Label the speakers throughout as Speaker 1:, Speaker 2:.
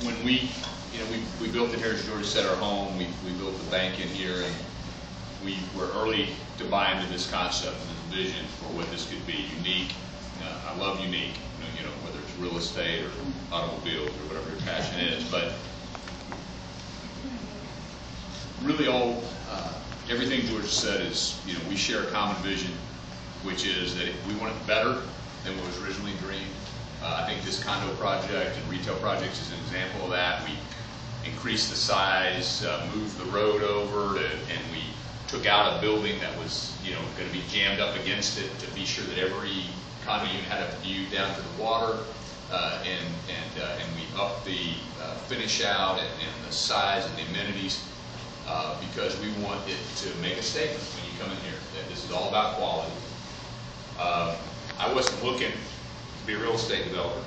Speaker 1: when we built it here, as George said, our home, we built the bank in here, and we were early to buy into this concept and this vision for what this could be. Unique. I love unique, whether it's real estate or automobiles or whatever your passion is, but really everything George said is, we share a common vision, which is that we want it better than what was originally dreamed. I think this condo project and retail projects is an example of that. We increased the size, moved the road over, and we took out a building that was, going to be jammed up against it to be sure that every condo unit had a view down to the water, and we upped the finish out and the size and the amenities because we want it to make a statement when you come in here that this is all about quality. I wasn't looking to be a real estate developer.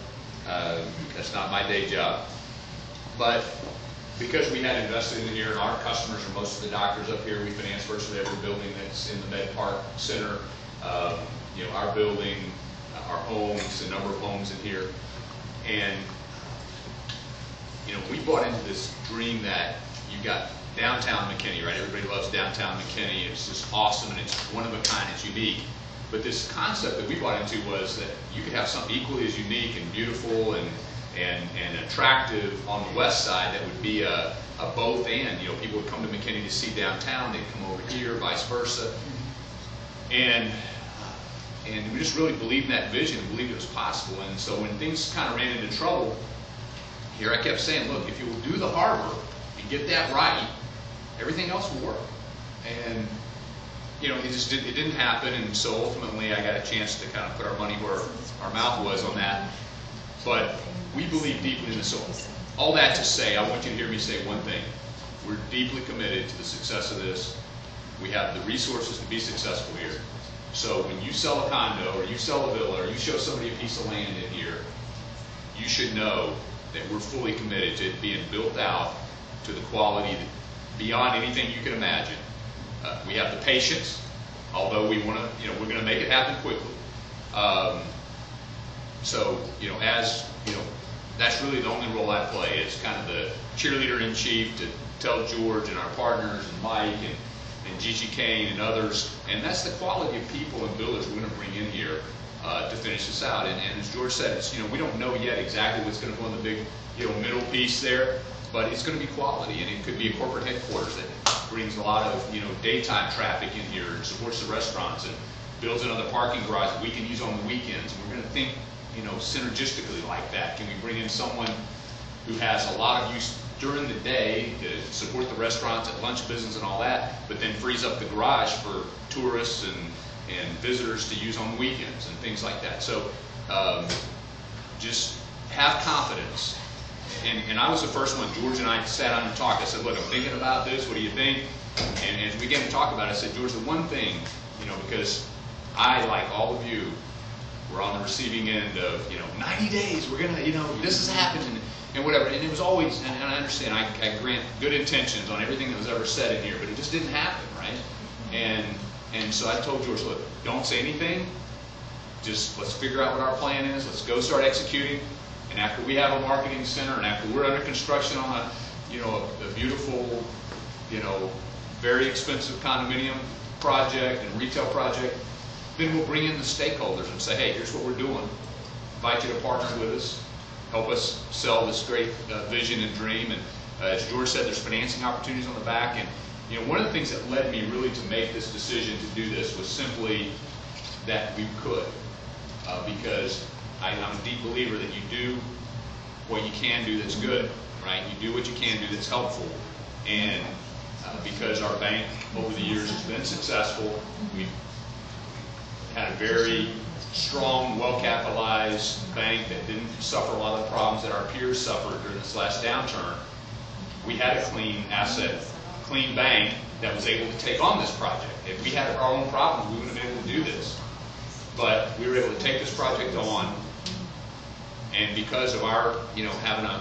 Speaker 1: That's not my day job. But because we had invested in here, and our customers are most of the doctors up here, we finance virtually every building that's in the Med Park Center. Our building, our homes, a number of homes in here. And, we bought into this dream that you got downtown McKinney, right? Everybody loves downtown McKinney. It's just awesome, and it's one of a kind, it's unique. But this concept that we bought into was that you could have something equally as unique and beautiful and attractive on the west side that would be a both and. People would come to McKinney to see downtown, they'd come over here, vice versa. And we just really believed in that vision and believed it was possible. And so when things kind of ran into trouble here, I kept saying, look, if you will do the harbor and get that right, everything else will work. And it didn't happen, and so ultimately I got a chance to kind of put our money where our mouth was on that. But we believe deeply in this. So all that to say, I want you to hear me say one thing. We're deeply committed to the success of this. We have the resources to be successful here. So when you sell a condo, or you sell a villa, or you show somebody a piece of land in here, you should know that we're fully committed to it being built out to the quality beyond anything you can imagine. We have the patience, although we want to, we're going to make it happen quickly. That's really the only role I play. It's kind of the cheerleader in chief to tell George and our partners and Mike and Gigi Kane and others, and that's the quality of people and builders we're going to bring in here to finish this out. And as George said, it's, we don't know yet exactly what's going to go in the big, middle piece there, but it's going to be quality, and it could be a corporate headquarters that brings a lot of, daytime traffic in here and supports the restaurants and builds another parking garage that we can use on the weekends. And we're going to think, synergistically like that. Can we bring in someone who has a lot of use during the day to support the restaurants and lunch business and all that, but then frees up the garage for tourists and visitors to use on the weekends and things like that. So just have confidence. And I was the first one. George and I sat down and talked. I said, look, I'm thinking about this. What do you think? And as we began to talk about it, I said, George, the one thing, because I, like all of you, were on the receiving end of, 90 days, we're going to, this is happening, and whatever. And it was always, and I understand, I grant good intentions on everything that was ever said in here, but it just didn't happen, right? And so I told George, look, don't say anything. Just let's figure out what our plan is. Let's go start executing. And after we have a marketing center, and after we're under construction on a beautiful, very expensive condominium project and retail project, then we'll bring in the stakeholders and say, hey, here's what we're doing. Invite you to partner with us, help us sell this great vision and dream. And as George said, there's financing opportunities on the back. And one of the things that led me really to make this decision to do this was simply that we could, because I'm a deep believer that you do what you can do that's good, right? You do what you can do that's helpful. And because our bank over the years has been successful, we've had a very strong, well-capitalized bank that didn't suffer a lot of the problems that our peers suffered during this last downturn. We had a clean asset, clean bank that was able to take on this project. If we had our own problems, we wouldn't have been able to do this. But we were able to take this project on, and because of our, having a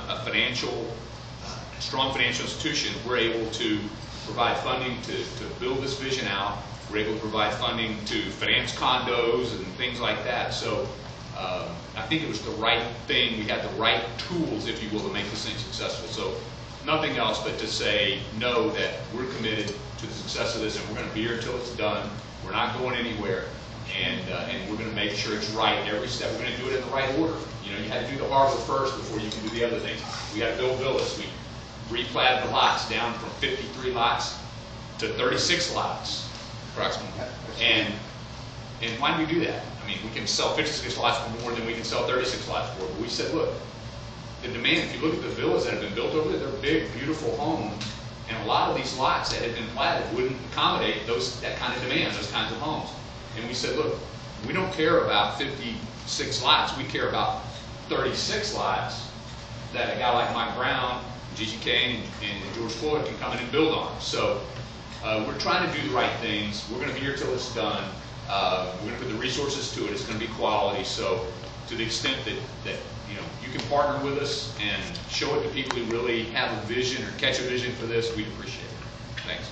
Speaker 1: strong financial institution, we're able to provide funding to build this vision out. We're able to provide funding to finance condos and things like that. So I think it was the right thing. We had the right tools, if you will, to make this thing successful. So nothing else but to say, know that we're committed to the success of this, and we're going to be here until it's done. We're not going anywhere, and we're going to make sure it's right every step. We're going to do it in the right order. You know, you had to do the harbor first before you can do the other things. We got to build villas. We replatted the lots down from 53 lots to 36 lots, approximately. And why do we do that? I mean, we can sell 56 lots for more than we can sell 36 lots for. But we said, look, the demand, if you look at the villas that have been built over there, they're big, beautiful homes. And a lot of these lots that had been platted wouldn't accommodate that kind of demand, those kinds of homes. And we said, look, we don't care about 56 lots. We care about 36 lots that a guy like Mike Brown, Gigi Kane, and George Floyd can come in and build on. So we're trying to do the right things. We're going to be here till it's done. We're going to put the resources to it. It's going to be quality. So to the extent that you know you can partner with us and show it to people who really have a vision or catch a vision for this, we'd appreciate it. Thanks.